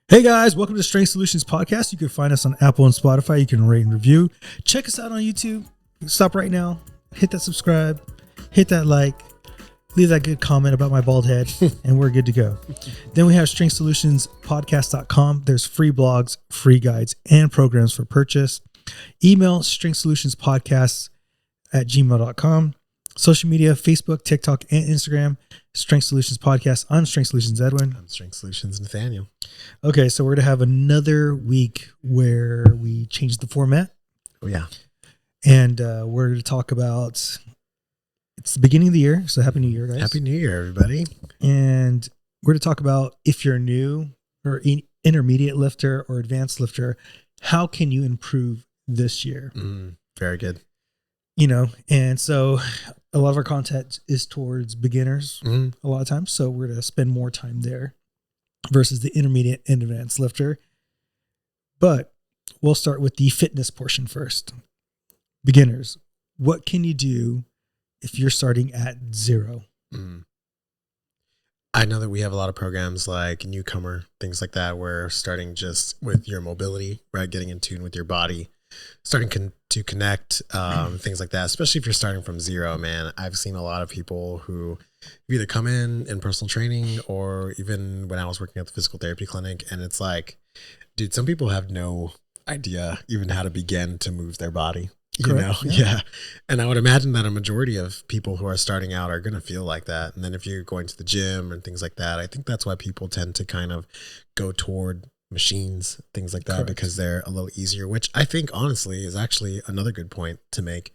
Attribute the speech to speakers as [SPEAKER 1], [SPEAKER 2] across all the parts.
[SPEAKER 1] Hey guys, welcome to Strength Solutions Podcast. You can find us on Apple and Spotify. You can rate and review. Check us out on YouTube. Stop right now. Hit that subscribe. Hit that like. Leave that good comment about my bald head, and we're good to go. Then we have strengthsolutionspodcast.com. There's free blogs, free guides, and programs for purchase. Email strengthsolutionspodcasts@gmail.com. Social media, Facebook, TikTok, and Instagram. Strength Solutions Podcast. I'm Strength Solutions Edwin.
[SPEAKER 2] I'm Strength Solutions Nathaniel.
[SPEAKER 1] Okay, so we're going to have another week where we change the format.
[SPEAKER 2] Oh, yeah.
[SPEAKER 1] And we're going to talk about, it's the beginning of the year, so Happy New Year, guys.
[SPEAKER 2] Happy New Year, everybody.
[SPEAKER 1] And we're going to talk about if you're new or intermediate lifter or advanced lifter, how can you improve this year?
[SPEAKER 2] Very good.
[SPEAKER 1] You know, and so a lot of our content is towards beginners a lot of times. So we're going to spend more time there versus the intermediate and advanced lifter. But we'll start with the fitness portion first. Beginners, what can you do if you're starting at zero?
[SPEAKER 2] I know that we have a lot of programs like Newcomer, things like that, where starting just with your mobility, right? Getting in tune with your body, starting to connect, things like that, especially if you're starting from zero, man. I've seen a lot of people who either come in personal training or even when I was working at the physical therapy clinic, and it's like, dude, some people have no idea even how to begin to move their body.
[SPEAKER 1] Correct,
[SPEAKER 2] Yeah. And I would imagine that a majority of people who are starting out are going to feel like that. And then if you're going to the gym and things like that, I think that's why people tend to kind of go toward machines, things like that,
[SPEAKER 1] Correct.
[SPEAKER 2] because they're a little easier, which I think honestly is actually another good point to make.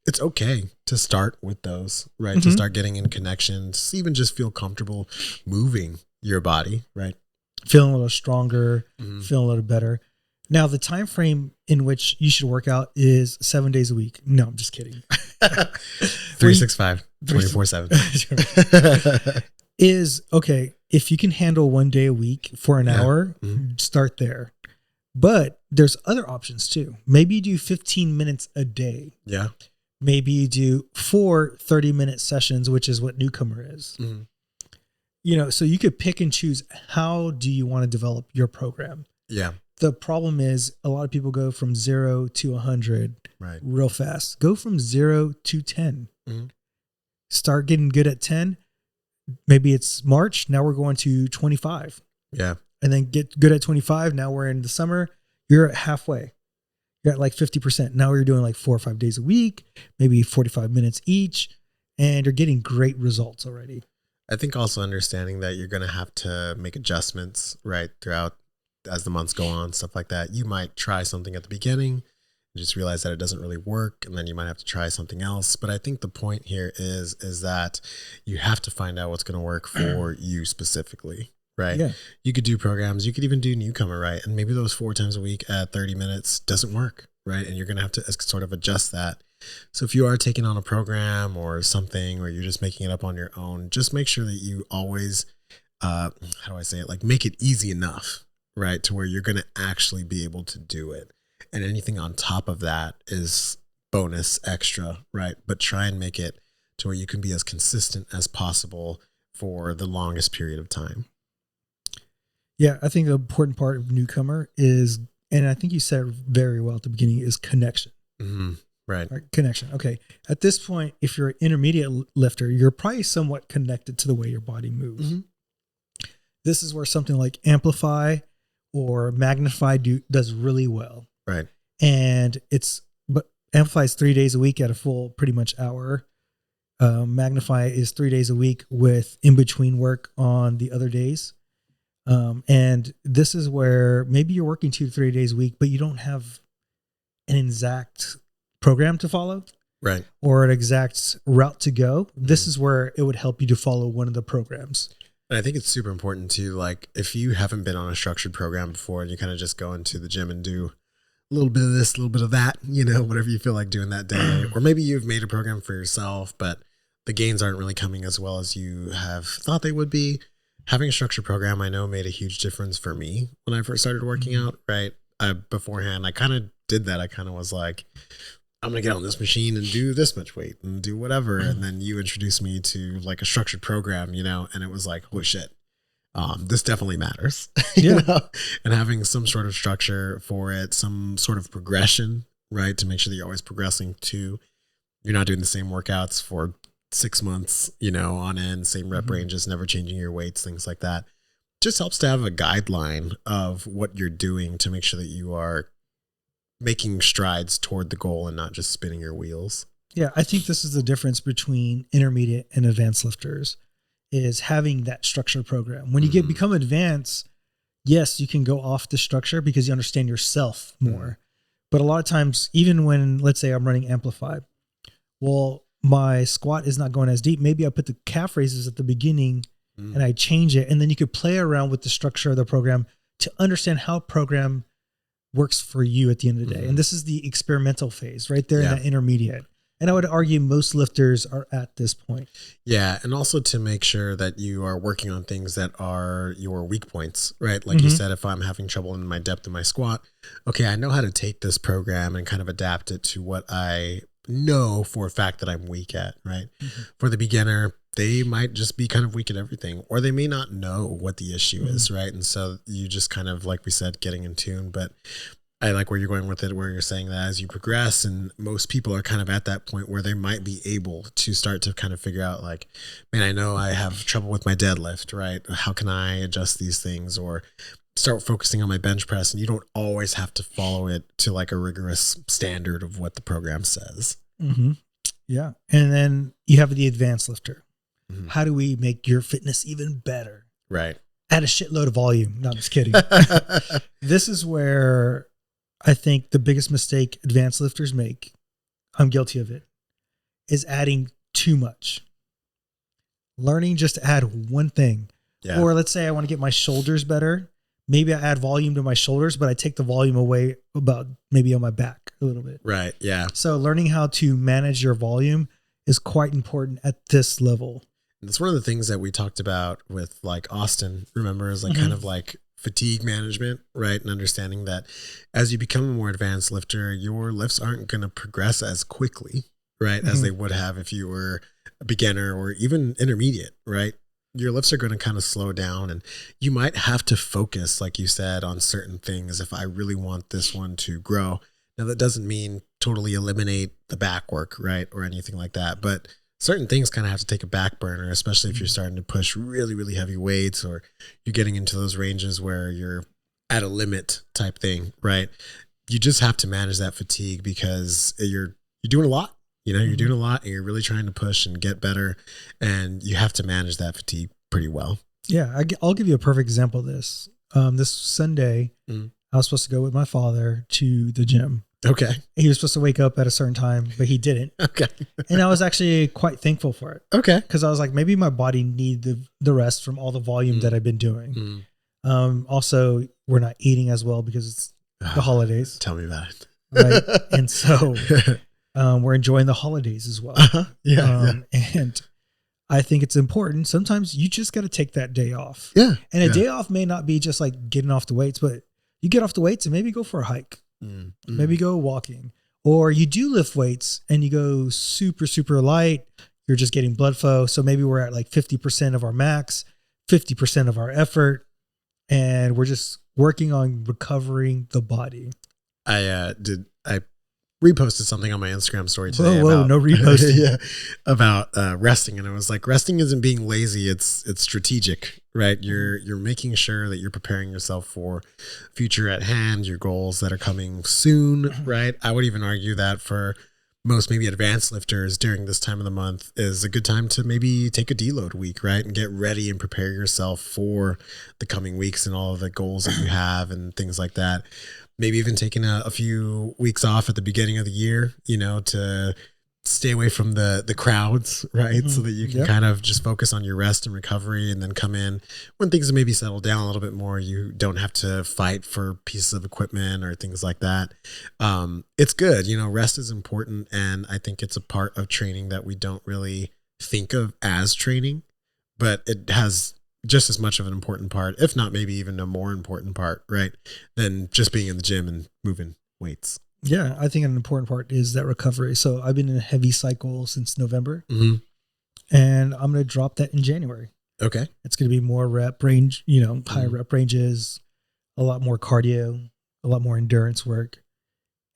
[SPEAKER 2] It's okay to start with those, right? To start getting in connections, even just feel comfortable moving your body, right?
[SPEAKER 1] Feeling a little stronger, feeling a little better. Now, the time frame in which you should work out is 7 days a week. No, I'm just kidding.
[SPEAKER 2] 365, 24/7.
[SPEAKER 1] Is okay. If you can handle 1 day a week for an hour, start there. But there's other options too. Maybe you do 15 minutes a day.
[SPEAKER 2] Yeah.
[SPEAKER 1] Maybe you do 4 30-minute sessions, which is what Newcomer is. You know, so you could pick and choose how do you want to develop your program.
[SPEAKER 2] Yeah.
[SPEAKER 1] The problem is a lot of people go from 0 to 100 real fast. Go from 0 to 10. Start getting good at 10. Maybe it's March. Now we're going to 25.
[SPEAKER 2] Yeah.
[SPEAKER 1] And then get good at 25. Now we're in the summer. You're at halfway. You're at like 50%. Now you're doing like 4 or 5 days a week, maybe 45 minutes each. And you're getting great results already.
[SPEAKER 2] I think also understanding that you're going to have to make adjustments, right, throughout as the months go on, stuff like that. You might try something at the beginning and just realize that it doesn't really work, and then you might have to try something else. But I think the point here is that you have to find out what's going to work for you specifically, right?
[SPEAKER 1] Yeah.
[SPEAKER 2] You could do programs, you could even do Newcomer, right? And maybe those 4 times a week at 30 minutes doesn't work, right? And you're going to have to sort of adjust that. So if you are taking on a program or something, or you're just making it up on your own, just make sure that you always, how do I say it? Like, make it easy enough, right, to where you're going to actually be able to do it. And anything on top of that is bonus extra, right? But try and make it to where you can be as consistent as possible for the longest period of time.
[SPEAKER 1] Yeah, I think the important part of Newcomer is, and I think you said it very well at the beginning, is connection.
[SPEAKER 2] Right.
[SPEAKER 1] Connection. Okay. At this point, if you're an intermediate lifter, you're probably somewhat connected to the way your body moves. This is where something like Amplify or Magnify does really well.
[SPEAKER 2] Right.
[SPEAKER 1] And but Amplify is 3 days a week at a full pretty much hour. Magnify is 3 days a week with in-between work on the other days. And this is where maybe you're working 2 to 3 days a week, but you don't have an exact program to follow.
[SPEAKER 2] Right.
[SPEAKER 1] Or an exact route to go. This is where it would help you to follow one of the programs.
[SPEAKER 2] And I think it's super important to, like, if you haven't been on a structured program before and you kind of just go into the gym and do a little bit of this, a little bit of that, you know, whatever you feel like doing that day, or maybe you've made a program for yourself, but the gains aren't really coming as well as you have thought they would be. Having a structured program, I know, made a huge difference for me when I first started working out, right? Beforehand, I kind of did that. I kind of was like, I'm going to get on this machine and do this much weight and do whatever. And then you introduced me to like a structured program, you know, and it was like, oh shit, this definitely matters.
[SPEAKER 1] Yeah.
[SPEAKER 2] You know? And having some sort of structure for it, some sort of progression, right? To make sure that you're always progressing to, you're not doing the same workouts for 6 months, you know, on end, same rep ranges, never changing your weights, things like that. Just helps to have a guideline of what you're doing to make sure that you are making strides toward the goal and not just spinning your wheels.
[SPEAKER 1] Yeah, I think this is the difference between intermediate and advanced lifters, is having that structured program. When you become advanced, yes, you can go off the structure because you understand yourself more. But a lot of times, even when, let's say I'm running amplified, well, my squat is not going as deep. Maybe I put the calf raises at the beginning and I change it. And then you could play around with the structure of the program to understand how program works for you at the end of the day. And this is the experimental phase right there in that intermediate. And I would argue most lifters are at this point.
[SPEAKER 2] Yeah. And also to make sure that you are working on things that are your weak points, right? Like you said, if I'm having trouble in my depth in my squat, okay, I know how to take this program and kind of adapt it to what I know for a fact that I'm weak at, right? For the beginner, they might just be kind of weak at everything, or they may not know what the issue is, right? And so you just kind of, like we said, getting in tune. But I like where you're going with it, where you're saying that as you progress, and most people are kind of at that point where they might be able to start to kind of figure out, like, man, I know I have trouble with my deadlift, right? How can I adjust these things, or start focusing on my bench press? And you don't always have to follow it to like a rigorous standard of what the program says.
[SPEAKER 1] Yeah. And then you have the advanced lifter. How do we make your fitness even better?
[SPEAKER 2] Right.
[SPEAKER 1] Add a shitload of volume. No, I'm just kidding. This is where I think the biggest mistake advanced lifters make, I'm guilty of it, is adding too much. Learning just to add one thing. Yeah. Or let's say I want to get my shoulders better. Maybe I add volume to my shoulders, but I take the volume away about maybe on my back a little bit.
[SPEAKER 2] Right. Yeah.
[SPEAKER 1] So learning how to manage your volume is quite important at this level.
[SPEAKER 2] That's one of the things that we talked about with like Austin, remember, is like kind of like fatigue management, right? And understanding that as you become a more advanced lifter, your lifts aren't going to progress as quickly, right? As they would have if you were a beginner or even intermediate, right? Your lifts are going to kind of slow down, and you might have to focus, like you said, on certain things if I really want this one to grow. Now, that doesn't mean totally eliminate the back work, right? Or anything like that. But certain things kind of have to take a back burner, especially if you're starting to push really, really heavy weights, or you're getting into those ranges where you're at a limit type thing, right? You just have to manage that fatigue because you're doing a lot. You know, you're doing a lot and you're really trying to push and get better, and you have to manage that fatigue pretty well.
[SPEAKER 1] Yeah, I'll give you a perfect example of this. This Sunday, I was supposed to go with my father to the gym.
[SPEAKER 2] Okay.
[SPEAKER 1] He was supposed to wake up at a certain time, but he didn't.
[SPEAKER 2] Okay.
[SPEAKER 1] And I was actually quite thankful for it.
[SPEAKER 2] Okay.
[SPEAKER 1] Because I was like, maybe my body needs the rest from all the volume that I've been doing. Also, we're not eating as well because it's the holidays.
[SPEAKER 2] Tell me about it.
[SPEAKER 1] Right. And so we're enjoying the holidays as well. And I think it's important. Sometimes you just got to take that day off.
[SPEAKER 2] Yeah.
[SPEAKER 1] And a day off may not be just like getting off the weights, but you get off the weights and maybe go for a hike. Maybe go walking, or you do lift weights and you go super, super light. You're just getting blood flow. So maybe we're at like 50% of our max, 50% of our effort, and we're just working on recovering the body.
[SPEAKER 2] I reposted something on my Instagram story today.
[SPEAKER 1] No reposting.
[SPEAKER 2] About resting, and it was like, resting isn't being lazy; it's strategic, right? You're making sure that you're preparing yourself for future at hand, your goals that are coming soon, right? I would even argue that for most maybe advanced lifters during this time of the month is a good time to maybe take a deload week, right? And get ready and prepare yourself for the coming weeks and all of the goals that you have and things like that. Maybe even taking a few weeks off at the beginning of the year, you know, to stay away from the crowds, right? So that you can kind of just focus on your rest and recovery, and then come in when things maybe settle down a little bit more. You don't have to fight for pieces of equipment or things like that. It's good. You know, rest is important. And I think it's a part of training that we don't really think of as training, but it has just as much of an important part, if not maybe even a more important part, right, than just being in the gym and moving weights.
[SPEAKER 1] Yeah, I think an important part is that recovery. So I've been in a heavy cycle since November, and I'm going to drop that in January.
[SPEAKER 2] Okay.
[SPEAKER 1] It's going to be more rep range, high rep ranges, a lot more cardio, a lot more endurance work,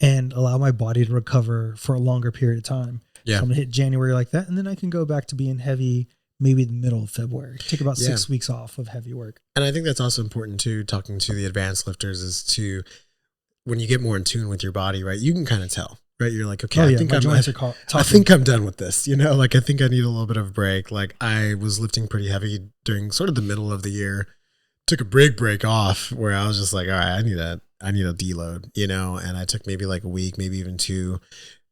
[SPEAKER 1] and allow my body to recover for a longer period of time.
[SPEAKER 2] Yeah.
[SPEAKER 1] So I'm going to hit January like that. And then I can go back to being heavy, maybe the middle of February. Take about 6 weeks off of heavy work.
[SPEAKER 2] And I think that's also important too, talking to the advanced lifters, is to, when you get more in tune with your body, right, you can kind of tell. Right, you're like, okay, I think I'm done with this. Like I think I need a little bit of a break. Like I was lifting pretty heavy during sort of the middle of the year, took a big break off where I was just like, all right, I need a deload, and I took maybe like a week, maybe even 2,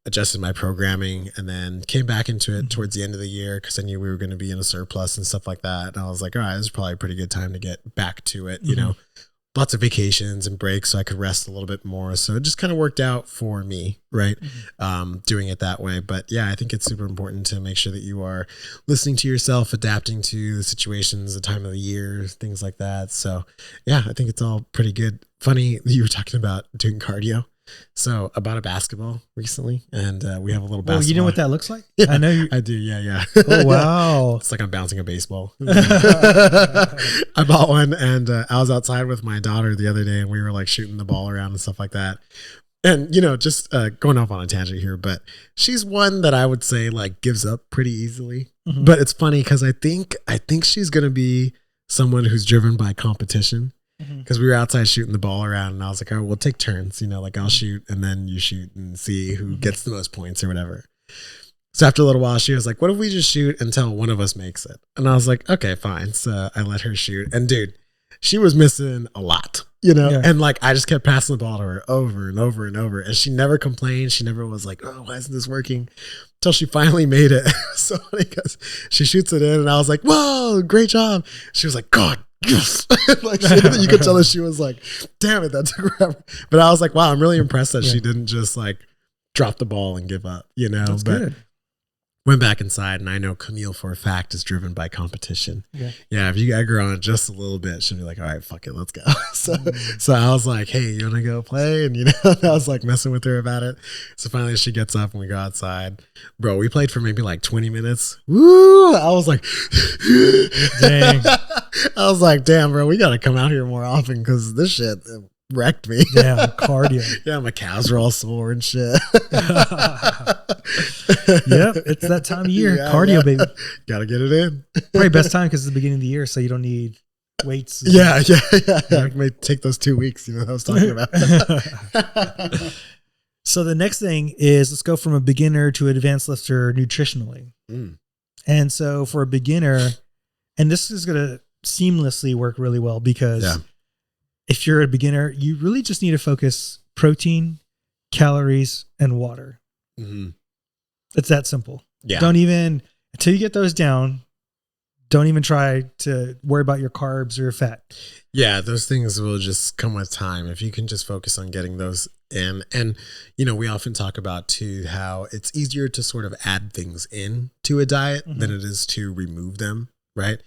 [SPEAKER 2] adjusted my programming, and then came back into it towards the end of the year because I knew we were going to be in a surplus and stuff like that. And I was like, all right, this is probably a pretty good time to get back to it, lots of vacations and breaks so I could rest a little bit more. So it just kind of worked out for me, right? Doing it that way. But yeah, I think it's super important to make sure that you are listening to yourself, adapting to the situations, the time of the year, things like that. So yeah, I think it's all pretty good. Funny that you were talking about doing cardio. So I bought a basketball recently, and we have a little basketball.
[SPEAKER 1] Oh, you know what that looks like?
[SPEAKER 2] Yeah,
[SPEAKER 1] I know you.
[SPEAKER 2] I do. Yeah.
[SPEAKER 1] Oh, wow.
[SPEAKER 2] It's like I'm bouncing a baseball. I bought one, and I was outside with my daughter the other day, and we were like shooting the ball around and stuff like that. And, just going off on a tangent here, but she's one that I would say like gives up pretty easily. But it's funny because I think she's going to be someone who's driven by competition. Because we were outside shooting the ball around, and I was like, oh, we'll take turns, like I'll shoot and then you shoot and see who gets the most points or whatever. So after a little while, she was like, what if we just shoot until one of us makes it? And I was like, okay, fine. So I let her shoot. And dude, she was missing a lot, and like I just kept passing the ball to her over and over and over. And she never complained. She never was like, oh, why isn't this working? Until she finally made it. So funny because she shoots it in, and I was like, whoa, great job. She was like, God. Yes. Like you could tell that she was like, damn it, that took forever. But I was like, wow, I'm really impressed that she didn't just like drop the ball and give up, That's but good. Went back inside, and I know Camille for a fact is driven by competition. Yeah, if you egg her on just a little bit, she'll be like, all right, fuck it, let's go. So I was like, hey, you want to go play? And I was like messing with her about it. So finally she gets up and we go outside. Bro, we played for maybe like 20 minutes. Woo! I was like, dang. I was like, damn, bro, we got to come out here more often because this shit wrecked me.
[SPEAKER 1] Yeah, cardio.
[SPEAKER 2] Yeah, my calves were all sore and shit.
[SPEAKER 1] Yep, it's that time of year. Cardio, baby.
[SPEAKER 2] Gotta get it in.
[SPEAKER 1] Probably best time because it's the beginning of the year, so you don't need weights.
[SPEAKER 2] Yeah. I may take those 2 weeks, I was talking about.
[SPEAKER 1] So the next thing is, let's go from a beginner to an advanced lifter nutritionally. And so for a beginner, and this is going to seamlessly work really well because if you're a beginner, you really just need to focus protein, calories, and water. It's that simple. Yeah. Don't even, until you get those down, don't even try to worry about your carbs or your fat.
[SPEAKER 2] Yeah, those things will just come with time. If you can just focus on getting those in. And, we often talk about too, how it's easier to sort of add things in to a diet than it is to remove them. Right.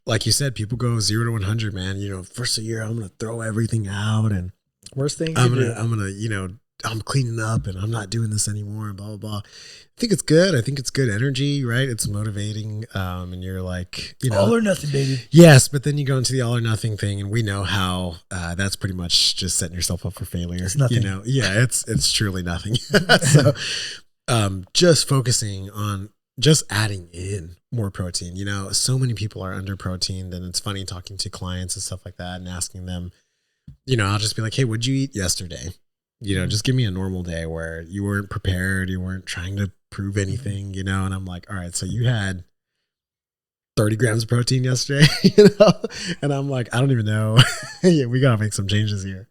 [SPEAKER 2] Like you said, people go 0 to 100, man. First of the year, I'm going to throw everything out, and
[SPEAKER 1] worst thing
[SPEAKER 2] I'm going to, I'm cleaning up and I'm not doing this anymore and blah, blah, blah. I think it's good. I think it's good energy, right? It's motivating. And you're like,
[SPEAKER 1] all or nothing, baby.
[SPEAKER 2] Yes. But then you go into the all or nothing thing, and we know how that's pretty much just setting yourself up for failure.
[SPEAKER 1] It's nothing.
[SPEAKER 2] Yeah, it's truly nothing. So just focusing on just adding in more protein. So many people are under proteined, and it's funny talking to clients and stuff like that and asking them, I'll just be like, hey, what'd you eat yesterday? Just give me a normal day where you weren't prepared, you weren't trying to prove anything, and I'm like, all right, so you had 30 grams of protein yesterday, and I'm like, I don't even know. Yeah, we got to make some changes here.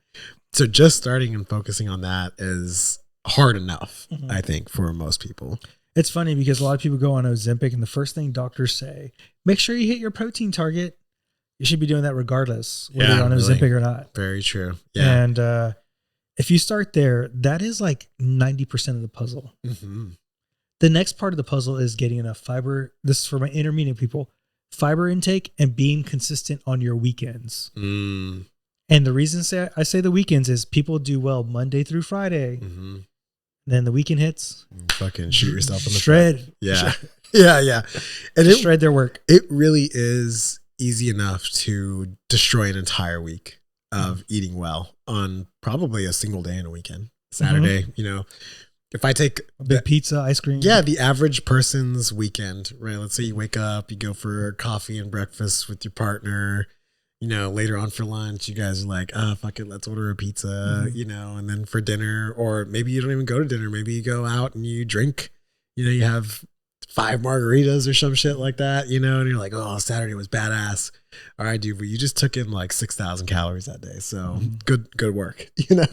[SPEAKER 2] So just starting and focusing on that is hard enough, I think, for most people.
[SPEAKER 1] It's funny because a lot of people go on Ozempic, and the first thing doctors say, make sure you hit your protein target. You should be doing that regardless, whether you're on Ozempic or not.
[SPEAKER 2] Very true. Yeah.
[SPEAKER 1] And if you start there, that is like 90% of the puzzle. The next part of the puzzle is getting enough fiber. This is for my intermediate people. Fiber intake and being consistent on your weekends. And the reason I say the weekends is people do well Monday through Friday. Then the weekend hits.
[SPEAKER 2] Fucking shoot yourself in the
[SPEAKER 1] shred.
[SPEAKER 2] Yeah. Yeah. And
[SPEAKER 1] to shred their work.
[SPEAKER 2] it really is easy enough to destroy an entire week of eating well on probably a single day in a weekend. Saturday, if I take
[SPEAKER 1] A big pizza, ice cream.
[SPEAKER 2] yeah, the average person's weekend, right? Let's say you wake up, you go for coffee and breakfast with your partner, later on for lunch, you guys are like, fuck it, let's order a pizza, and then for dinner, or maybe you don't even go to dinner. Maybe you go out and you drink, you have 5 margaritas or some shit like that, and you're like, oh, Saturday was badass. All right, dude, but you just took in like 6,000 calories that day. So good work,
[SPEAKER 1] Yeah.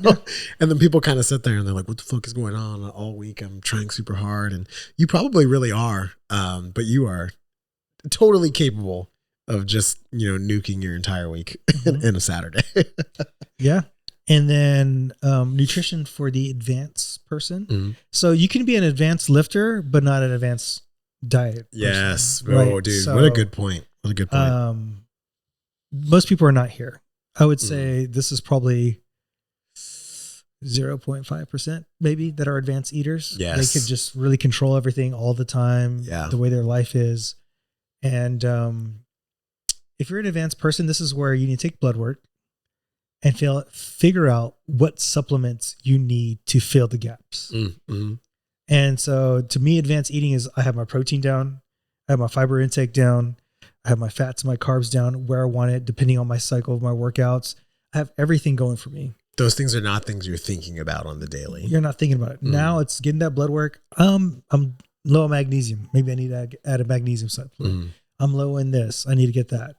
[SPEAKER 2] And then people kind of sit there and they're like, what the fuck is going on all week? I'm trying super hard. And you probably really are. But you are totally capable of just, nuking your entire week in a Saturday.
[SPEAKER 1] Yeah. And then nutrition for the advanced person. So you can be an advanced lifter, but not an advanced diet.
[SPEAKER 2] Yes.
[SPEAKER 1] Person, right?
[SPEAKER 2] Oh, dude,
[SPEAKER 1] So,
[SPEAKER 2] what a good point. What a good point.
[SPEAKER 1] Most people are not here. I would say this is probably 0.5% maybe that are advanced eaters.
[SPEAKER 2] Yes.
[SPEAKER 1] They could just really control everything all the time, the way their life is. And if you're an advanced person, this is where you need to take blood work and figure out what supplements you need to fill the gaps. And so to me, advanced eating is I have my protein down, I have my fiber intake down, I have my fats and my carbs down where I want it, depending on my cycle of my workouts. I have everything going for me.
[SPEAKER 2] Those things are not things you're thinking about on the daily.
[SPEAKER 1] You're not thinking about it. Now it's getting that blood work. I'm low on magnesium. Maybe I need to add a magnesium supplement. I'm low in this. I need to get that.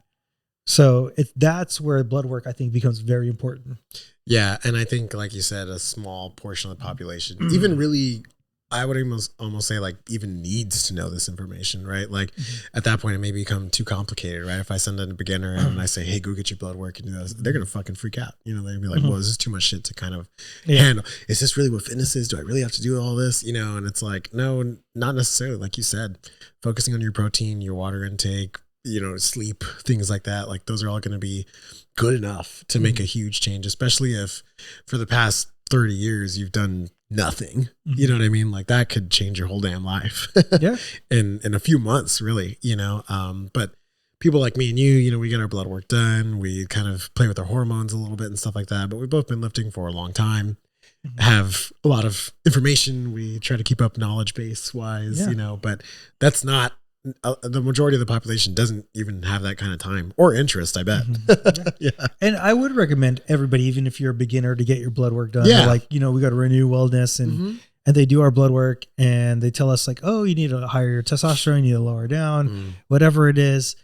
[SPEAKER 1] So that's where blood work, I think, becomes very important.
[SPEAKER 2] Yeah. And I think, like you said, a small portion of the population, even really, I would almost say like even needs to know this information, right? Like at that point, it may become too complicated, right? If I send in a beginner and I say, hey, go get your blood work and do this, they're going to fucking freak out. They're going to be like, well, this is too much shit to kind of handle. Is this really what fitness is? Do I really have to do all this? And it's like, no, not necessarily. Like you said, focusing on your protein, your water intake, sleep, things like that. Like those are all going to be good enough to make a huge change, especially if for the past 30 years you've done nothing. You know what I mean? Like that could change your whole damn life. in a few months, really, but people like me and you, we get our blood work done. We kind of play with our hormones a little bit and stuff like that, but we've both been lifting for a long time, have a lot of information. We try to keep up knowledge base wise, but that's not the majority of the population doesn't even have that kind of time or interest, I bet.
[SPEAKER 1] And I would recommend everybody, even if you're a beginner, to get your blood work done. Like, we got to Renew Wellness and they do our blood work and they tell us like, oh, you need to higher your testosterone, you need to lower down, whatever it is.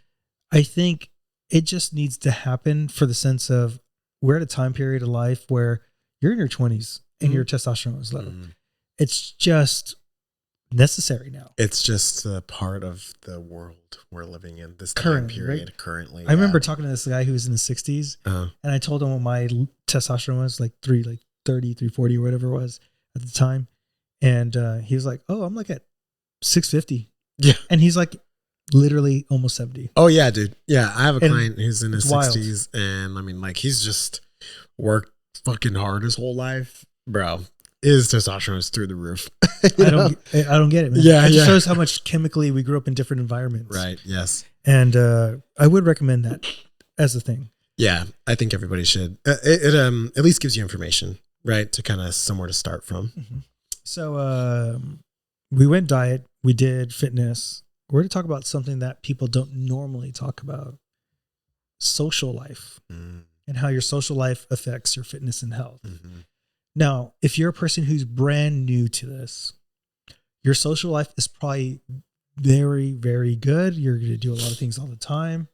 [SPEAKER 1] I think it just needs to happen for the sense of we're at a time period of life where you're in your 20s and your testosterone is low. It's just necessary now.
[SPEAKER 2] It's just a part of the world we're living in this time period currently.
[SPEAKER 1] I remember talking to this guy who was in the 60s and I told him what my testosterone was, like 30, 340 or whatever it was at the time. And he was like, oh, I'm like at 650. Yeah. And he's like literally almost 70.
[SPEAKER 2] Oh yeah, dude. Yeah. I have a client who's in his 60s and I mean, like he's just worked fucking hard his whole life, bro. His testosterone is through the roof. I
[SPEAKER 1] don't get it, man. It just shows how much chemically we grew up in different environments.
[SPEAKER 2] Right. Yes.
[SPEAKER 1] And I would recommend that as a thing.
[SPEAKER 2] Yeah, I think everybody should. It at least gives you information, right, to kind of somewhere to start from.
[SPEAKER 1] So we went diet. We did fitness. We're going to talk about something that people don't normally talk about: social life and how your social life affects your fitness and health. Now, if you're a person who's brand new to this, your social life is probably very, very good. You're going to do a lot of things all the time.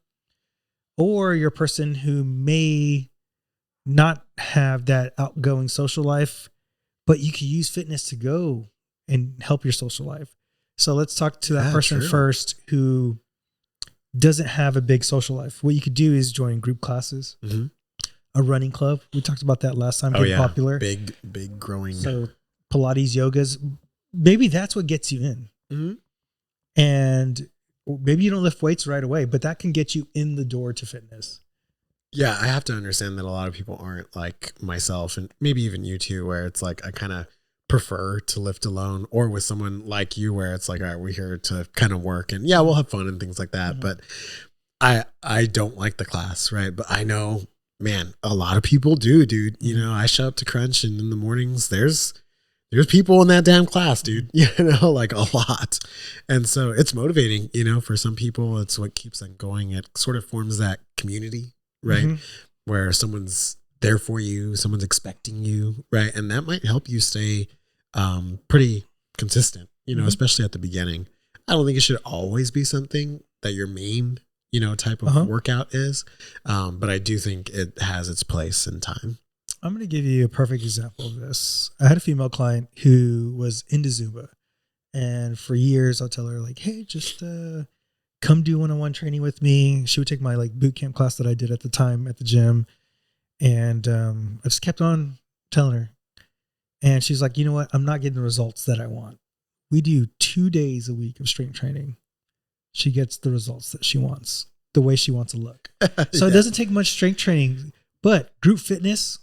[SPEAKER 1] Or you're a person who may not have that outgoing social life, but you can use fitness to go and help your social life. So let's talk to that person first who doesn't have a big social life. What you could do is join group classes. A running club. We talked about that last time. Getting popular.
[SPEAKER 2] Big growing.
[SPEAKER 1] So Pilates, yogas, maybe that's what gets you in. And maybe you don't lift weights right away, but that can get you in the door to fitness.
[SPEAKER 2] Yeah, I have to understand that a lot of people aren't like myself and maybe even you too, where it's like I kind of prefer to lift alone or with someone like you where it's like, all right, we're here to kind of work and yeah, we'll have fun and things like that. But I don't like the class, right? But I know, man, a lot of people do, dude. You know, I show up to Crunch and in the mornings there's people in that damn class, dude, you know, like a lot. And so it's motivating, you know, for some people, it's what keeps them going. It sort of forms that community, right? Where someone's there for you, someone's expecting you, right? And that might help you stay pretty consistent, you know, especially at the beginning. I don't think it should always be something that your main, you know, type of workout is. But I do think it has its place in time.
[SPEAKER 1] I'm going to give you a perfect example of this. I had a female client who was into Zumba. And for years, I'll tell her like, hey, just come do one-on-one training with me. She would take my like boot camp class that I did at the time at the gym. And I just kept on telling her. And she's like, you know what? I'm not getting the results that I want. We do 2 days a week of strength training. She gets the results that she wants, the way she wants to look. So it doesn't take much strength training, but group fitness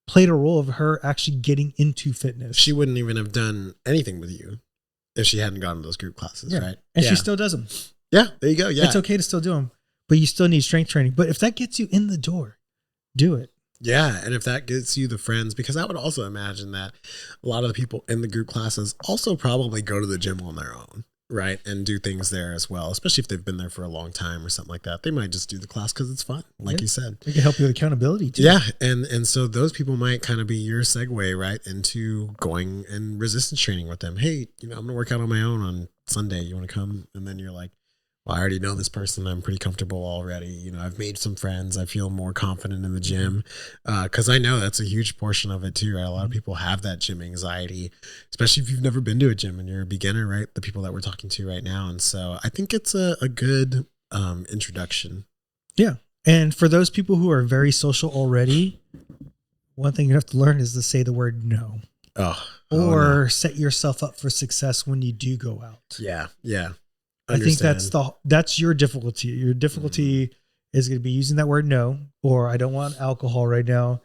[SPEAKER 1] played a role of her actually getting into fitness.
[SPEAKER 2] She wouldn't even have done anything with you if she hadn't gone to those group classes, right?
[SPEAKER 1] And she still does them.
[SPEAKER 2] Yeah, there you go. Yeah.
[SPEAKER 1] It's okay to still do them, but you still need strength training. But if that gets you in the door, do it.
[SPEAKER 2] Yeah. And if that gets you the friends, because I would also imagine that a lot of the people in the group classes also probably go to the gym on their own, right? And do things there as well, especially if they've been there for a long time or something like that. They might just do the class because it's fun, like you said.
[SPEAKER 1] It can help you with accountability too.
[SPEAKER 2] Yeah. And so those people might kind of be your segue, right, into going and resistance training with them. Hey, you know, I'm going to work out on my own on Sunday. You want to come? And then you're like, well, I already know this person. I'm pretty comfortable already. You know, I've made some friends. I feel more confident in the gym because I know that's a huge portion of it too, right? A lot of people have that gym anxiety, especially if you've never been to a gym and you're a beginner, right? The people that we're talking to right now. And so I think it's a good introduction.
[SPEAKER 1] Yeah. And for those people who are very social already, one thing you have to learn is to say the word no. Or set yourself up for success when you do go out.
[SPEAKER 2] Yeah. Yeah.
[SPEAKER 1] I think that's your difficulty. Your difficulty is going to be using that word no, or I don't want alcohol right now,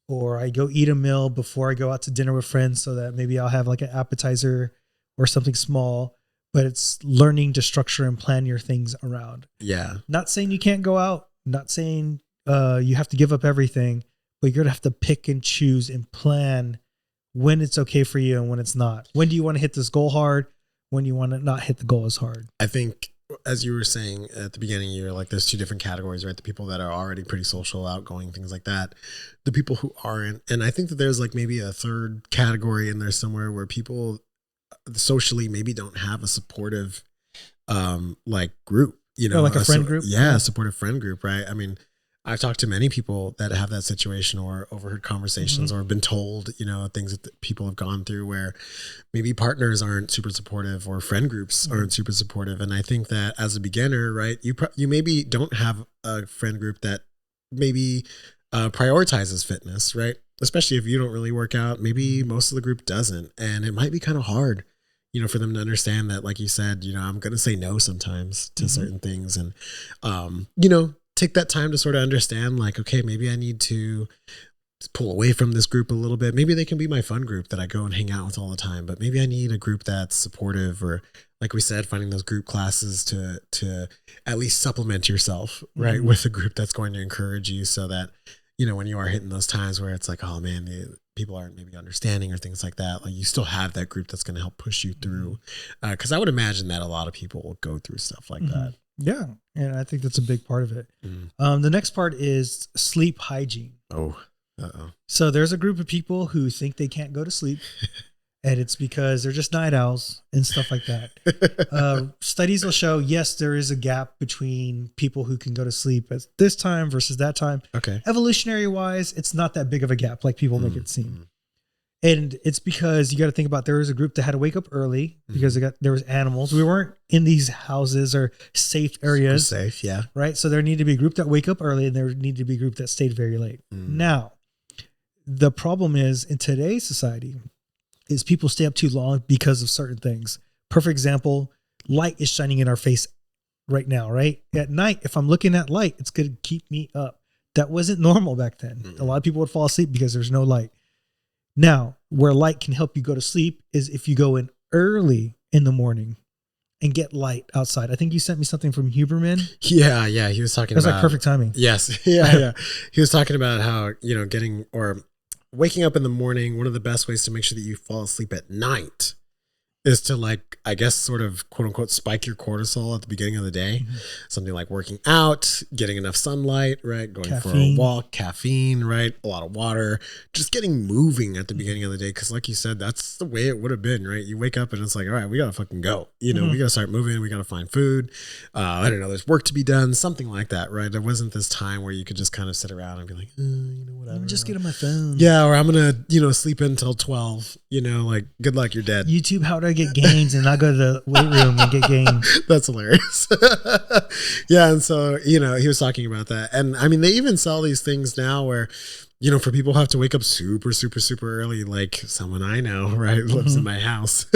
[SPEAKER 1] or I go eat a meal before I go out to dinner with friends so that maybe I'll have like an appetizer or something small, but it's learning to structure and plan your things around.
[SPEAKER 2] Yeah.
[SPEAKER 1] Not saying you can't go out, not saying you have to give up everything, but you're going to have to pick and choose and plan when it's okay for you and when it's not. When do you want to hit this goal hard? When you want to not hit the goal as hard.
[SPEAKER 2] I think, as you were saying at the beginning, you're like, there's two different categories, right? The people that are already pretty social, outgoing, things like that. The people who aren't. And I think that there's like maybe a third category in there somewhere where people socially maybe don't have a supportive like group, you know,
[SPEAKER 1] like a friend group.
[SPEAKER 2] Yeah, a supportive friend group, right? I mean, I've talked to many people that have that situation or overheard conversations or been told, you know, things that people have gone through where maybe partners aren't super supportive or friend groups aren't super supportive. And I think that as a beginner, right, you maybe don't have a friend group that maybe prioritizes fitness, right? Especially if you don't really work out, maybe most of the group doesn't. And it might be kind of hard, you know, for them to understand that, like you said, you know, I'm going to say no sometimes to certain things. And, you know, take that time to sort of understand like, okay, maybe I need to pull away from this group a little bit. Maybe they can be my fun group that I go and hang out with all the time, but maybe I need a group that's supportive or, like we said, finding those group classes to at least supplement yourself, right? With a group that's going to encourage you so that, you know, when you are hitting those times where it's like, oh man, people aren't maybe understanding or things like that, like you still have that group that's going to help push you through. Cause I would imagine that a lot of people will go through stuff like that.
[SPEAKER 1] Yeah. And I think that's a big part of it. The next part is sleep hygiene. So there's a group of people who think they can't go to sleep and it's because they're just night owls and stuff like that. Studies will show, yes, there is a gap between people who can go to sleep at this time versus that time.
[SPEAKER 2] Okay.
[SPEAKER 1] Evolutionary wise, it's not that big of a gap like people make it seem. And it's because you got to think about, there was a group that had to wake up early because there was animals. We weren't in these houses or safe areas.
[SPEAKER 2] Super safe, yeah.
[SPEAKER 1] Right. So there needed to be a group that wake up early and there needed to be a group that stayed very late. Now, the problem is in today's society is people stay up too long because of certain things. Perfect example, light is shining in our face right now, right? At night, if I'm looking at light, it's going to keep me up. That wasn't normal back then. A lot of people would fall asleep because there's no light. Now, where light can help you go to sleep is if you go in early in the morning and get light outside. I think you sent me something from Huberman.
[SPEAKER 2] Yeah. He was talking about.
[SPEAKER 1] It was like perfect timing.
[SPEAKER 2] Yes. Yeah. He was talking about how, getting or waking up in the morning, one of the best ways to make sure that you fall asleep at night is to, like, I guess, sort of quote unquote spike your cortisol at the beginning of the day. Mm-hmm. Something like working out, getting enough sunlight, right? Going for a walk, caffeine, right? A lot of water, just getting moving at the beginning of the day. Cause like you said, that's the way it would have been, right? You wake up and it's like, all right, we got to fucking go. We got to start moving. We got to find food. I don't know. There's work to be done, something like that, right? There wasn't this time where you could just kind of sit around and be like, whatever.
[SPEAKER 1] I'm just get on my phone.
[SPEAKER 2] Yeah. Or I'm going to, sleep until 12, like, good luck, you're dead.
[SPEAKER 1] YouTube, how do I get gains and not go to the weight room and get gains?
[SPEAKER 2] That's hilarious. Yeah. And so, he was talking about that. And I mean, they even sell these things now where, for people who have to wake up super, super, super early, like someone I know, right, lives in my house,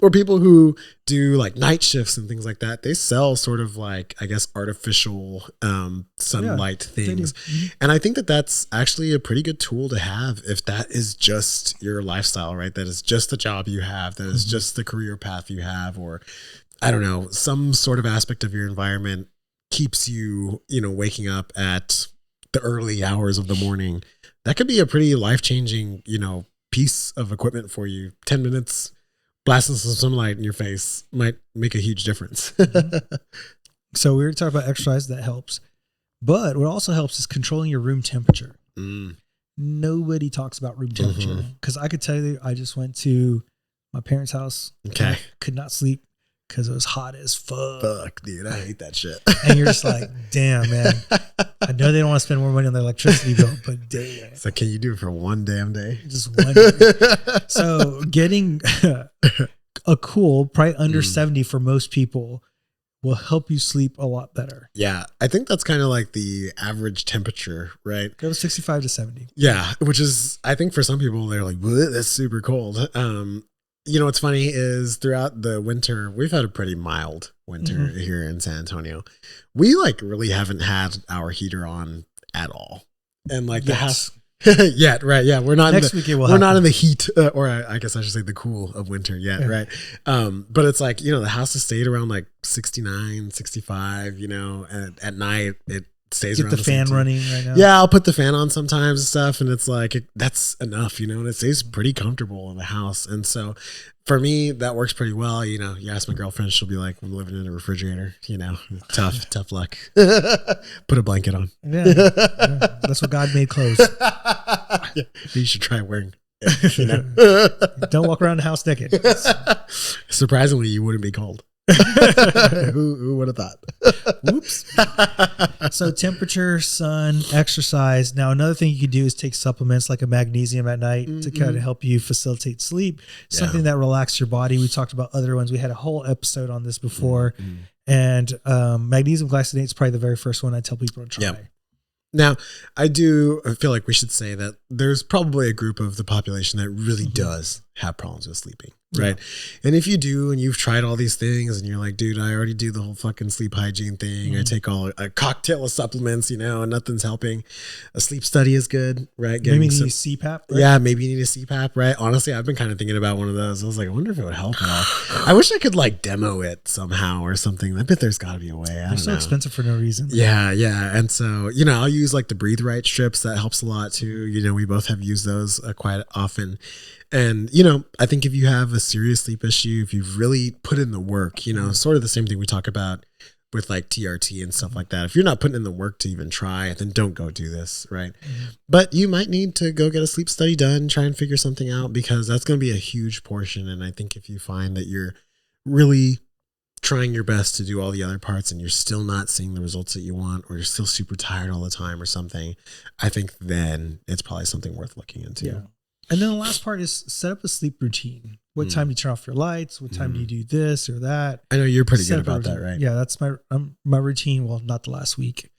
[SPEAKER 2] or people who do like night shifts and things like that. They sell sort of like, I guess, artificial sunlight things. And I think that that's actually a pretty good tool to have if that is just your lifestyle, right? That is just the job you have, that is just the career path you have, or I don't know, some sort of aspect of your environment keeps you, waking up at the early hours of the morning. That could be a pretty life-changing, piece of equipment for you. 10 minutes blasting some sunlight in your face might make a huge difference.
[SPEAKER 1] So we were talking about exercise that helps, but what also helps is controlling your room temperature. Nobody talks about room temperature because I could tell you, I just went to my parents' house.
[SPEAKER 2] Okay.
[SPEAKER 1] Could not sleep because it was hot as fuck.
[SPEAKER 2] Fuck, dude. I hate that shit.
[SPEAKER 1] And you're just like, damn, man. I know they don't want to spend more money on their electricity bill, but damn.
[SPEAKER 2] So can you do it for one damn day?
[SPEAKER 1] Just one day. So getting a cool, probably under 70 for most people, will help you sleep a lot better.
[SPEAKER 2] Yeah. I think that's kind of like the average temperature, right?
[SPEAKER 1] Go to 65 to 70.
[SPEAKER 2] Yeah. Which is, I think for some people, they're like, that's super cold. What's funny is throughout the winter, we've had a pretty mild winter here in San Antonio. We like really haven't had our heater on at all. And like the house yet, right? Yeah. We're not,
[SPEAKER 1] Next
[SPEAKER 2] in
[SPEAKER 1] week
[SPEAKER 2] we're not in the heat or I guess I should say the cool of winter yet. Right. But it's like, the house has stayed around like 69, 65, and at night it stays
[SPEAKER 1] Get
[SPEAKER 2] around
[SPEAKER 1] the fan running right now.
[SPEAKER 2] Yeah, I'll put the fan on sometimes and stuff, and it's like that's enough, and it stays pretty comfortable in the house. And so for me, that works pretty well. You ask my girlfriend, she'll be like, "I'm living in a refrigerator." Tough luck. Put a blanket on.
[SPEAKER 1] Yeah, that's what God made clothes.
[SPEAKER 2] Yeah, you should try wearing.
[SPEAKER 1] Don't walk around the house naked.
[SPEAKER 2] Surprisingly, you wouldn't be cold. Who would have thought?
[SPEAKER 1] Whoops. So temperature, sun, exercise. Now another thing you can do is take supplements like a magnesium at night to kind of help you facilitate sleep. Something that relaxes your body. We talked about other ones. We had a whole episode on this before. And magnesium glycinate is probably the very first one I tell people to try.
[SPEAKER 2] Yep. Now, I feel like we should say that there's probably a group of the population that really does have problems with sleeping, right? And if you do, and you've tried all these things and you're like, dude, I already do the whole fucking sleep hygiene thing. I take a cocktail of supplements, and nothing's helping. A sleep study is good, right?
[SPEAKER 1] Maybe you need a CPAP, right?
[SPEAKER 2] Yeah, maybe you need a CPAP, right? Honestly, I've been kind of thinking about one of those. I was like, I wonder if it would help at all. I wish I could like demo it somehow or something. I bet there's got to be a way.
[SPEAKER 1] They're so expensive for no reason.
[SPEAKER 2] Yeah. And so, I'll use like the Breathe Right strips. That helps a lot too. We both have used those quite often. And, I think if you have a serious sleep issue, if you've really put in the work, sort of the same thing we talk about with like TRT and stuff like that. If you're not putting in the work to even try, then don't go do this, right? But you might need to go get a sleep study done, try and figure something out, because that's going to be a huge portion. And I think if you find that you're really trying your best to do all the other parts and you're still not seeing the results that you want, or you're still super tired all the time or something, I think then it's probably something worth looking into.
[SPEAKER 1] Yeah. And then the last part is set up a sleep routine. What time do you turn off your lights? What time do you do this or that?
[SPEAKER 2] I know you're pretty good about that, right?
[SPEAKER 1] Yeah, that's my routine. Well, not the last week,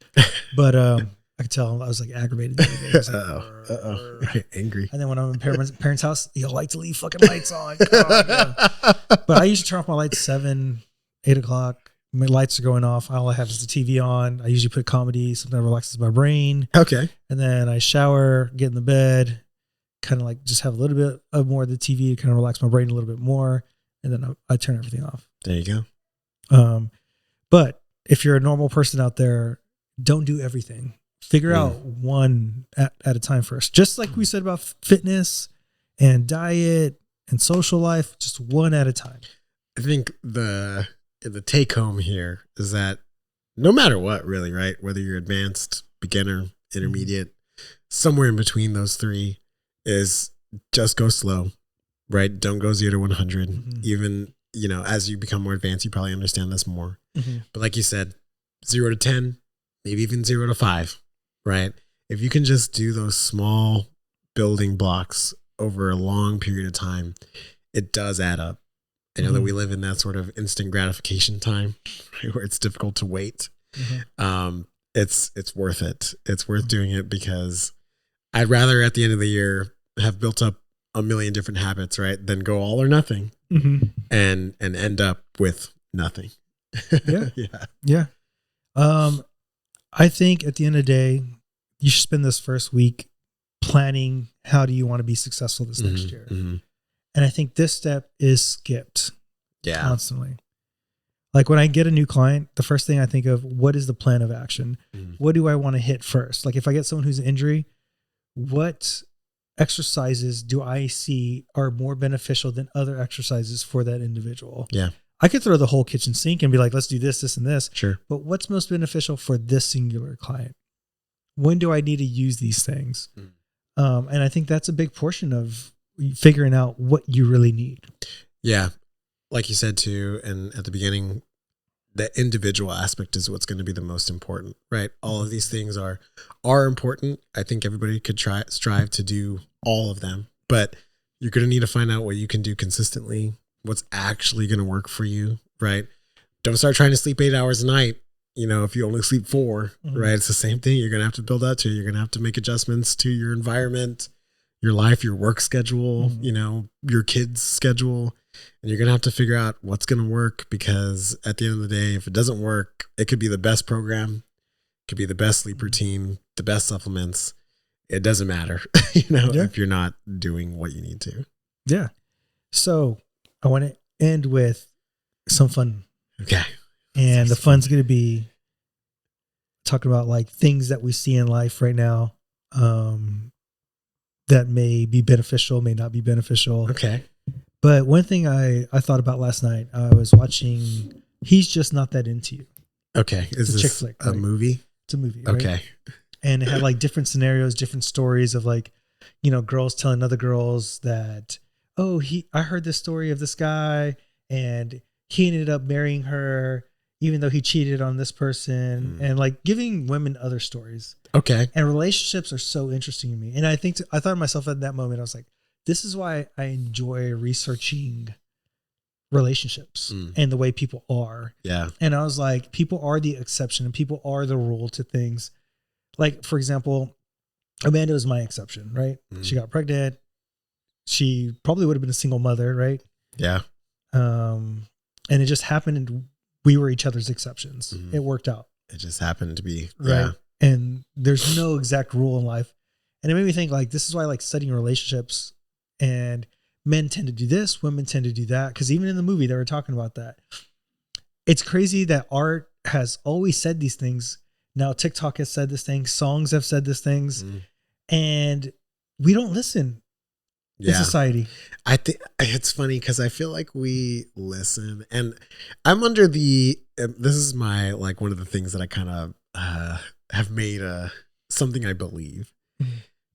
[SPEAKER 1] but I could tell I was like aggravated.
[SPEAKER 2] Like, angry.
[SPEAKER 1] And then when I'm in parents' house, you like to leave fucking lights on. But I usually turn off my lights 7, 8 o'clock. My lights are going off. All I have is the TV on. I usually put comedy, something that relaxes my brain.
[SPEAKER 2] Okay.
[SPEAKER 1] And then I shower, get in the bed, kind of like just have a little bit of more of the TV to kind of relax my brain a little bit more. And then I turn everything off.
[SPEAKER 2] There you go.
[SPEAKER 1] But if you're a normal person out there, don't do everything. Figure out one at a time first. Just like we said about fitness and diet and social life, just one at a time.
[SPEAKER 2] I think the take home here is that no matter what, really, right? Whether you're advanced, beginner, intermediate, somewhere in between those three, is just go slow, right? Don't go 0 to 100.
[SPEAKER 1] Mm-hmm.
[SPEAKER 2] Even, as you become more advanced, you probably understand this more.
[SPEAKER 1] Mm-hmm.
[SPEAKER 2] But like you said, 0 to 10, maybe even 0 to 5, right? If you can just do those small building blocks over a long period of time, it does add up. I know that we live in that sort of instant gratification time, right, where it's difficult to wait.
[SPEAKER 1] Mm-hmm.
[SPEAKER 2] It's worth it. It's worth doing it because I'd rather at the end of the year have built up a million different habits, right, than go all or nothing and end up with nothing.
[SPEAKER 1] Yeah. I think at the end of the day, you should spend this first week planning how do you want to be successful this next year. And I think this step is skipped constantly. Like when I get a new client, the first thing I think of, what is the plan of action? What do I want to hit first? Like if I get someone who's an injury, what exercises do I see are more beneficial than other exercises for that individual?
[SPEAKER 2] Yeah.
[SPEAKER 1] I could throw the whole kitchen sink and be like, let's do this, this, and this.
[SPEAKER 2] Sure.
[SPEAKER 1] But what's most beneficial for this singular client? When do I need to use these things? And I think that's a big portion of figuring out what you really need. Yeah.
[SPEAKER 2] Like you said too, and at the beginning, the individual aspect is what's going to be the most important, right? All of these things are important. I think everybody could strive to do all of them, but you're going to need to find out what you can do consistently, what's actually going to work for you, right? Don't start trying to sleep 8 hours a night. If you only sleep 4, right? It's the same thing. You're going to have to build that too. You're going to have to make adjustments to your environment, your life, your work schedule, your kids' schedule. And you're going to have to figure out what's going to work, because at the end of the day, if it doesn't work, it could be the best program, it could be the best sleep routine, the best supplements. It doesn't matter, if you're not doing what you need to.
[SPEAKER 1] Yeah. So I want to end with some fun.
[SPEAKER 2] Okay.
[SPEAKER 1] And the fun's going to be talking about like things that we see in life right now that may be beneficial, may not be beneficial.
[SPEAKER 2] Okay.
[SPEAKER 1] But one thing I thought about last night, I was watching He's Just Not That Into You.
[SPEAKER 2] Okay. Is this chick flick, right? A movie?
[SPEAKER 1] It's a movie. Right?
[SPEAKER 2] Okay.
[SPEAKER 1] And it had like different scenarios, different stories of like, girls telling other girls that, I heard this story of this guy and he ended up marrying her even though he cheated on this person, and like giving women other stories.
[SPEAKER 2] Okay.
[SPEAKER 1] And relationships are so interesting to me. And I think I thought to myself at that moment, I was like, this is why I enjoy researching relationships and the way people are.
[SPEAKER 2] Yeah.
[SPEAKER 1] And I was like, people are the exception and people are the rule to things. Like, for example, Amanda was my exception, right? She got pregnant. She probably would have been a single mother, right?
[SPEAKER 2] Yeah.
[SPEAKER 1] And it just happened, and we were each other's exceptions. It worked out.
[SPEAKER 2] It just happened to be.
[SPEAKER 1] Right.
[SPEAKER 2] Yeah.
[SPEAKER 1] And there's no exact rule in life. And it made me think, like, this is why I like studying relationships, and men tend to do this, women tend to do that. Because even in the movie, they were talking about that. It's crazy that art has always said these things. Now TikTok has said this thing. Songs have said these things. And we don't listen in society.
[SPEAKER 2] I think it's funny because I feel like we listen, and I'm under this is my, like, one of the things that I kind of have made something I believe.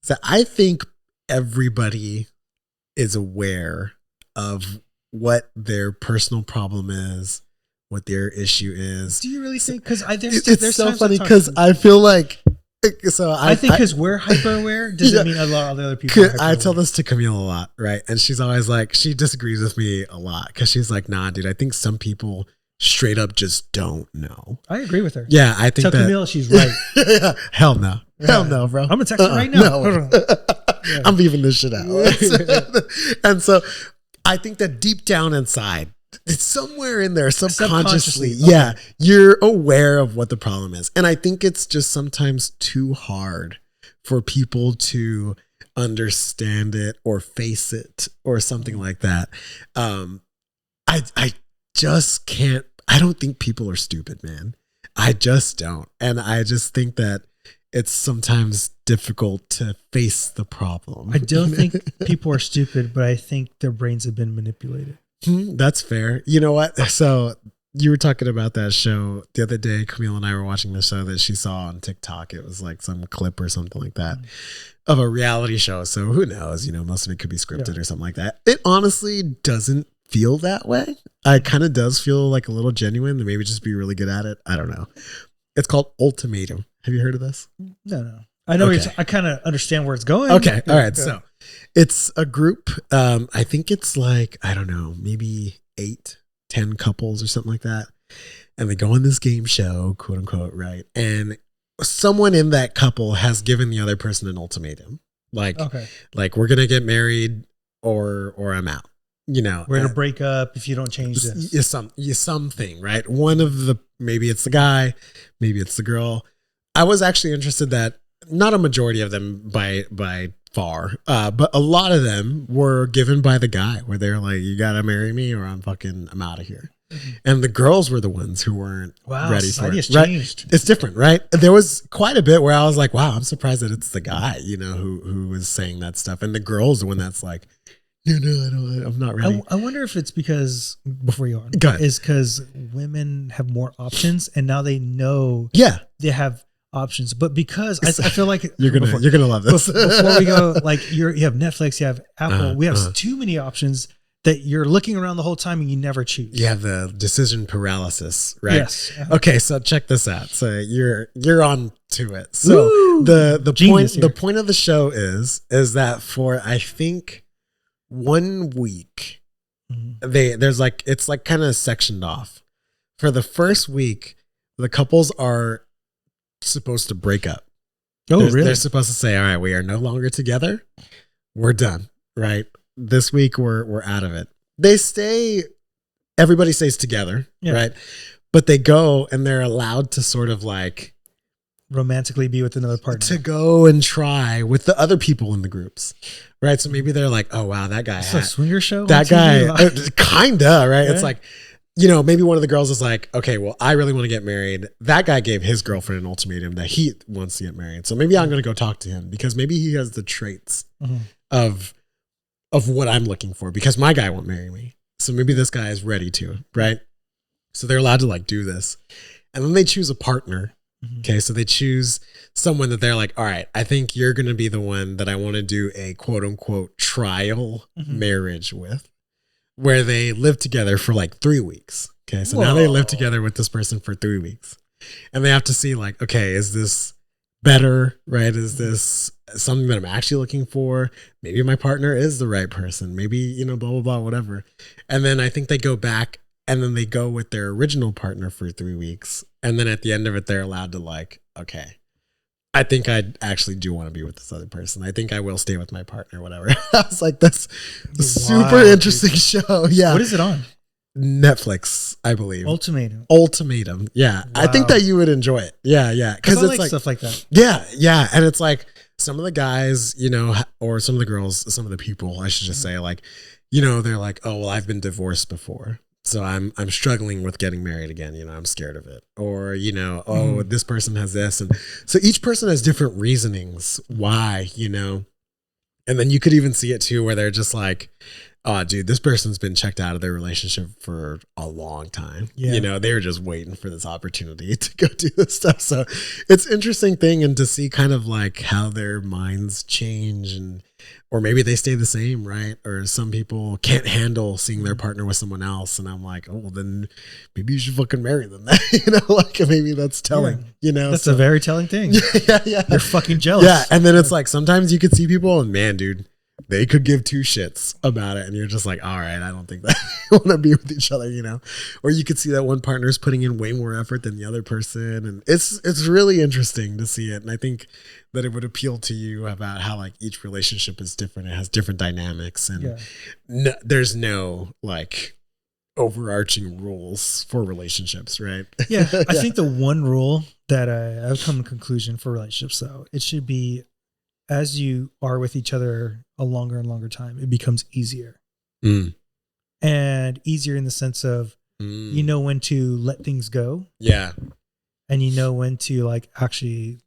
[SPEAKER 2] So I think everybody is aware of what their personal problem is, what their issue is.
[SPEAKER 1] Do you really think? Because
[SPEAKER 2] there's so funny because I feel like, so
[SPEAKER 1] I think because we're hyper aware doesn't mean a lot of the other people are hyper aware.
[SPEAKER 2] I tell this to Camille a lot, right? And she's always like, she disagrees with me a lot because she's like, nah, dude, I think some people straight up just don't know.
[SPEAKER 1] I agree with her.
[SPEAKER 2] Yeah, I think
[SPEAKER 1] tell Camille she's right.
[SPEAKER 2] Hell no. Hell no, bro.
[SPEAKER 1] I'm gonna text her right now.
[SPEAKER 2] No. I'm leaving this shit out. And so I think that deep down inside, it's somewhere in there, subconsciously. Yeah, you're aware of what the problem is. And I think it's just sometimes too hard for people to understand it or face it or something like that. I just can't. I don't think people are stupid, man. I just don't. And I just think that it's sometimes difficult to face the problem.
[SPEAKER 1] I don't think people are stupid, but I think their brains have been manipulated.
[SPEAKER 2] That's fair. You know what? So you were talking about that show the other day. Camille and I were watching the show that she saw on TikTok. It was like some clip or something like that of a reality show. So who knows? You know, most of it could be scripted or something like that. It honestly doesn't feel that way. It kind of does feel like a little genuine and maybe just be really good at it. I don't know. It's called Ultimatum. Have you heard of this?
[SPEAKER 1] No. I know.
[SPEAKER 2] Okay.
[SPEAKER 1] I kind of understand where it's going.
[SPEAKER 2] Okay. All right. So it's a group. I think it's like, I don't know, maybe 8-10 couples or something like that. And they go on this game show, quote unquote, right? And someone in that couple has given the other person an ultimatum. Like we're going to get married or I'm out. You know,
[SPEAKER 1] we're gonna break up if you don't change this.
[SPEAKER 2] Something, right? One of the, maybe it's the guy, maybe it's the girl. I was actually interested that not a majority of them by far, but a lot of them were given by the guy, where they're like, "You gotta marry me, or I'm out of here." Mm-hmm. And the girls were the ones who weren't ready for it. Right?
[SPEAKER 1] Changed.
[SPEAKER 2] It's different, right? There was quite a bit where I was like, "Wow, I'm surprised that it's the guy," you know, who was saying that stuff, and the girl's the one that's like, no, I'm not ready.
[SPEAKER 1] I wonder if it's because, before you on, is because women have more options and now they know they have options. But because I feel like
[SPEAKER 2] you're gonna love this.
[SPEAKER 1] Before we go, like you have Netflix, you have Apple, we have too many options that you're looking around the whole time and you never choose.
[SPEAKER 2] You have the decision paralysis, right?
[SPEAKER 1] Yes.
[SPEAKER 2] Okay, so check this out. So you're on to it. So the point of the show is that for, I think, 1 week, there's like, it's like kind of sectioned off. For the first week, the couples are supposed to break up.
[SPEAKER 1] Really?
[SPEAKER 2] They're supposed to say, all right, we are no longer together. We're done, right? This week we're out of it. Everybody stays together, right? But they go and they're allowed to sort of like
[SPEAKER 1] romantically be with another partner,
[SPEAKER 2] to go and try with the other people in the groups, right? So maybe they're like, oh wow, that guy,
[SPEAKER 1] it's a swinger show.
[SPEAKER 2] That guy, kinda, right? Yeah. It's like, you know, maybe one of the girls is like, okay, well, I really want to get married. That guy gave his girlfriend an ultimatum that he wants to get married. So maybe I'm going to go talk to him because maybe he has the traits of what I'm looking for, because my guy won't marry me. So maybe this guy is ready to, right? So they're allowed to like do this. And then they choose a partner. Okay, so they choose someone that they're like, all right, I think you're going to be the one that I want to do a quote unquote trial marriage with, where they live together for like 3 weeks. Okay, so now they live together with this person for 3 weeks. And they have to see like, okay, is this better, right? Is this something that I'm actually looking for? Maybe my partner is the right person. Maybe, you know, blah, blah, blah, whatever. And then I think they go back and then they go with their original partner for 3 weeks. And then at the end of it, they're allowed to like, okay, I think I actually do want to be with this other person. I think I will stay with my partner, whatever. I was like, that's a super interesting show. Yeah.
[SPEAKER 1] What is it on?
[SPEAKER 2] Netflix, I believe.
[SPEAKER 1] Ultimatum.
[SPEAKER 2] Yeah. Wow. I think that you would enjoy it. Yeah. Yeah.
[SPEAKER 1] Because it's like stuff like that.
[SPEAKER 2] Yeah. Yeah. And it's like some of the guys, you know, or some of the girls, some of the people, I should just say, like, you know, they're like, oh, well, I've been divorced before, so I'm struggling with getting married again. You know, I'm scared of it. Or, you know, oh, this person has this. And so each person has different reasonings why, you know. And then you could even see it too, where they're just like, oh, dude, this person's been checked out of their relationship for a long time. Yeah. You know, they were just waiting for this opportunity to go do this stuff. So it's an interesting thing, and to see kind of like how their minds change, and or maybe they stay the same, right? Or some people can't handle seeing their partner with someone else. And I'm like, oh, well, then maybe you should fucking marry them. You know, like maybe that's telling, you know?
[SPEAKER 1] That's a very telling thing.
[SPEAKER 2] Yeah.
[SPEAKER 1] You're fucking jealous.
[SPEAKER 2] Yeah. And then it's like, sometimes you could see people and man, dude, they could give two shits about it. And you're just like, all right, I don't think that we want to be with each other, you know? Or you could see that one partner's putting in way more effort than the other person. And it's really interesting to see it. And I think that it would appeal to you about how like each relationship is different. It has different dynamics, and there's no like overarching rules for relationships, right?
[SPEAKER 1] Yeah. I think the one rule that I've come to conclusion for relationships, though, it should be as you are with each other a longer and longer time, it becomes easier. And easier in the sense of, you know when to let things go.
[SPEAKER 2] Yeah.
[SPEAKER 1] And you know when to like actually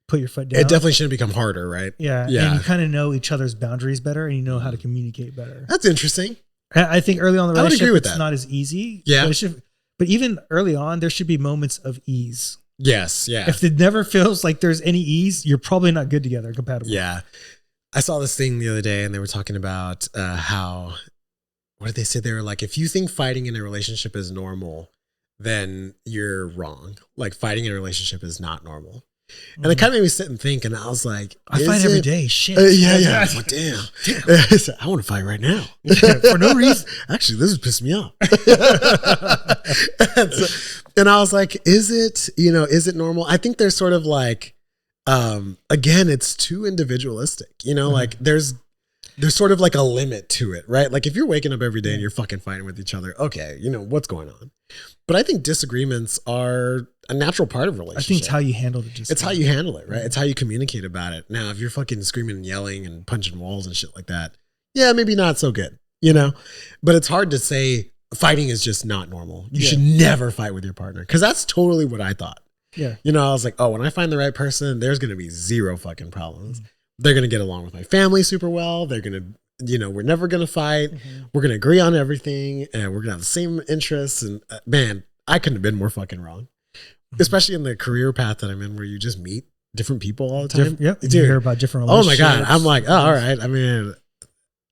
[SPEAKER 1] put your foot down.
[SPEAKER 2] It definitely shouldn't become harder, right?
[SPEAKER 1] Yeah. And you kind of know each other's boundaries better, and you know how to communicate better.
[SPEAKER 2] That's interesting.
[SPEAKER 1] I think early on in the relationship,
[SPEAKER 2] agree with
[SPEAKER 1] it's
[SPEAKER 2] that.
[SPEAKER 1] not as easy.
[SPEAKER 2] Yeah.
[SPEAKER 1] But even early on, there should be moments of ease.
[SPEAKER 2] Yes. Yeah.
[SPEAKER 1] If it never feels like there's any ease, you're probably not good together, compatible.
[SPEAKER 2] Yeah. I saw this thing the other day and they were talking about how, what did they say? They were like, if you think fighting in a relationship is normal, then you're wrong. Like fighting in a relationship is not normal. And it kind of made me sit and think, and I was like,
[SPEAKER 1] I fight every day. Shit.
[SPEAKER 2] Yeah. I was like, damn. I want to fight right now.
[SPEAKER 1] For no reason.
[SPEAKER 2] Actually, this is pissing me off. and I was like, is it normal? I think there's sort of like, again, it's too individualistic, like there's sort of like a limit to it, right? Like if you're waking up every day and you're fucking fighting with each other, okay, what's going on? But I think disagreements are a natural part of relationship.
[SPEAKER 1] I think it's how you handle it.
[SPEAKER 2] It's how you handle it, right? It's how you communicate about it. Now, if you're fucking screaming and yelling and punching walls and shit like that, yeah, maybe not so good, But it's hard to say fighting is just not normal. You should never fight with your partner, because that's totally what I thought.
[SPEAKER 1] Yeah.
[SPEAKER 2] I was like, oh, when I find the right person, there's going to be zero fucking problems. They're going to get along with my family super well. They're going to, we're never going to fight. We're going to agree on everything, and we're going to have the same interests. And man, I couldn't have been more fucking wrong, especially in the career path that I'm in, where you just meet different people all the time.
[SPEAKER 1] You hear about different relationships.
[SPEAKER 2] Oh my God. I'm like, oh, all right. I mean,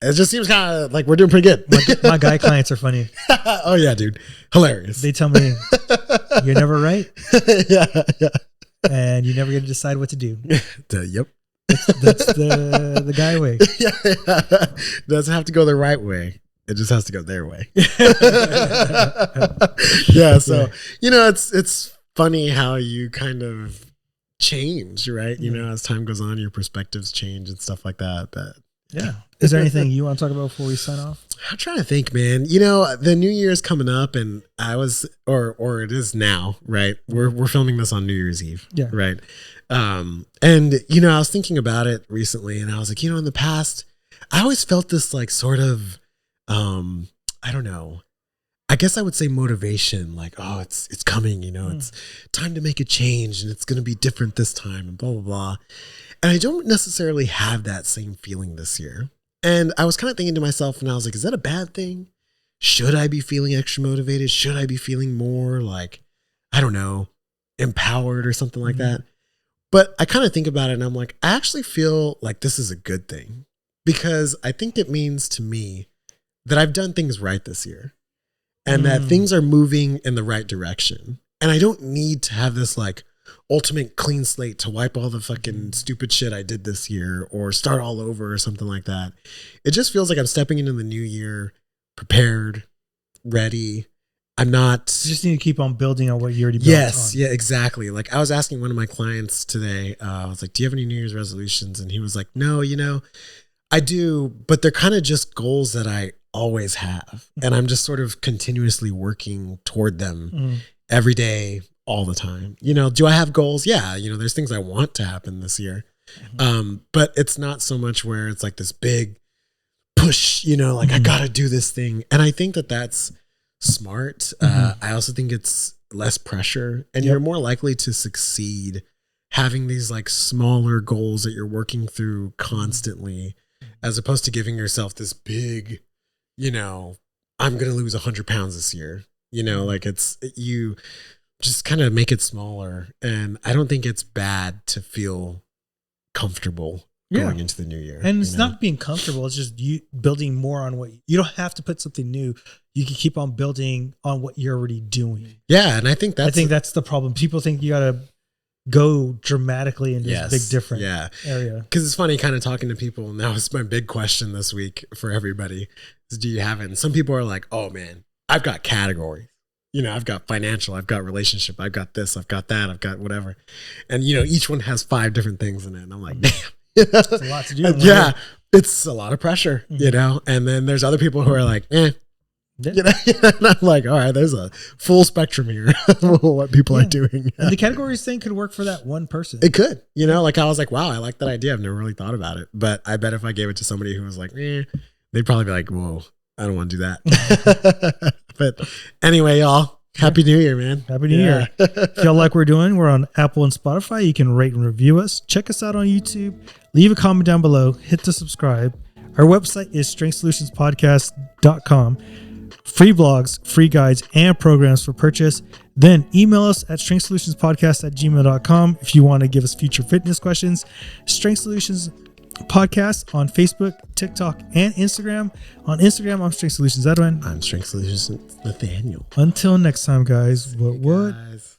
[SPEAKER 2] it just seems kind of like we're doing pretty good.
[SPEAKER 1] My guy clients are funny.
[SPEAKER 2] Oh yeah, dude. Hilarious.
[SPEAKER 1] They tell me, you're never right.
[SPEAKER 2] Yeah.
[SPEAKER 1] And you never get to decide what to do.
[SPEAKER 2] Yep.
[SPEAKER 1] That's the guy way.
[SPEAKER 2] Yeah. Doesn't have to go the right way. It just has to go their way. Yeah. So, it's funny how you kind of change, right? As time goes on, your perspectives change and stuff like that. But
[SPEAKER 1] yeah. Is there anything you want to talk about before we sign off?
[SPEAKER 2] I'm trying to think, man. The new year's coming up, and I was, or it is now, right? We're filming this on New Year's Eve, right? And I was thinking about it recently, and I was like, in the past, I always felt this like sort of, I don't know. I guess I would say motivation, like, oh, it's coming, it's time to make a change, and it's going to be different this time, and blah blah blah. And I don't necessarily have that same feeling this year. And I was kind of thinking to myself, and I was like, is that a bad thing? Should I be feeling extra motivated? Should I be feeling more like, I don't know, empowered or something like that? But I kind of think about it, and I'm like, I actually feel like this is a good thing, because I think it means to me that I've done things right this year, and that things are moving in the right direction. And I don't need to have this like ultimate clean slate to wipe all the fucking stupid shit I did this year or start all over or something like that. It just feels like I'm stepping into the new year prepared, ready. I'm not. You
[SPEAKER 1] just need to keep on building on what you already built.
[SPEAKER 2] Yes. Yeah, exactly. Like I was asking one of my clients today, I was like, do you have any New Year's resolutions? And he was like, no, I do, but they're kind of just goals that I always have. And I'm just sort of continuously working toward them every day, all the time. Do I have goals? Yeah. There's things I want to happen this year. But it's not so much where it's like this big push, like I gotta do this thing. And I think that that's smart. I also think it's less pressure, and you're more likely to succeed having these like smaller goals that you're working through constantly, as opposed to giving yourself this big, I'm going to lose 100 pounds this year. Like you just kind of make it smaller. And I don't think it's bad to feel comfortable going into the new year.
[SPEAKER 1] And it's not being comfortable. It's just you building more on what you don't have to put something new. You can keep on building on what you're already doing.
[SPEAKER 2] Yeah. And I think that's
[SPEAKER 1] the problem. People think you got to go dramatically into this big different area.
[SPEAKER 2] Because it's funny kind of talking to people. And that was my big question this week for everybody is, do you have it? And some people are like, oh man, I've got categories. I've got financial, I've got relationship, I've got this, I've got that, I've got whatever. And, each one has 5 different things in it. And I'm like, damn.
[SPEAKER 1] It's a lot to do.
[SPEAKER 2] Yeah. It's a lot of pressure, And then there's other people who are like,
[SPEAKER 1] Yeah.
[SPEAKER 2] You know, and I'm like, all right, there's a full spectrum here of what people are doing.
[SPEAKER 1] And the categories thing could work for that one person.
[SPEAKER 2] It could, you know, like I was like, wow, I like that idea. I've never really thought about it. But I bet if I gave it to somebody who was like, they'd probably be like, whoa, I don't want to do that. But anyway, y'all, Happy New Year, man.
[SPEAKER 1] Happy New Year. If y'all like what we're doing, we're on Apple and Spotify. You can rate and review us. Check us out on YouTube. Leave a comment down below. Hit the subscribe. Our website is strengthsolutionspodcast.com. Free blogs, free guides, and programs for purchase. Then email us at strengthsolutionspodcast@gmail.com if you want to give us future fitness questions. Strength Solutions Podcast on Facebook, TikTok, and Instagram. On Instagram, I'm Strength Solutions Edwin.
[SPEAKER 2] I'm Strength Solutions Nathaniel.
[SPEAKER 1] Until next time, guys. What?
[SPEAKER 2] Guys.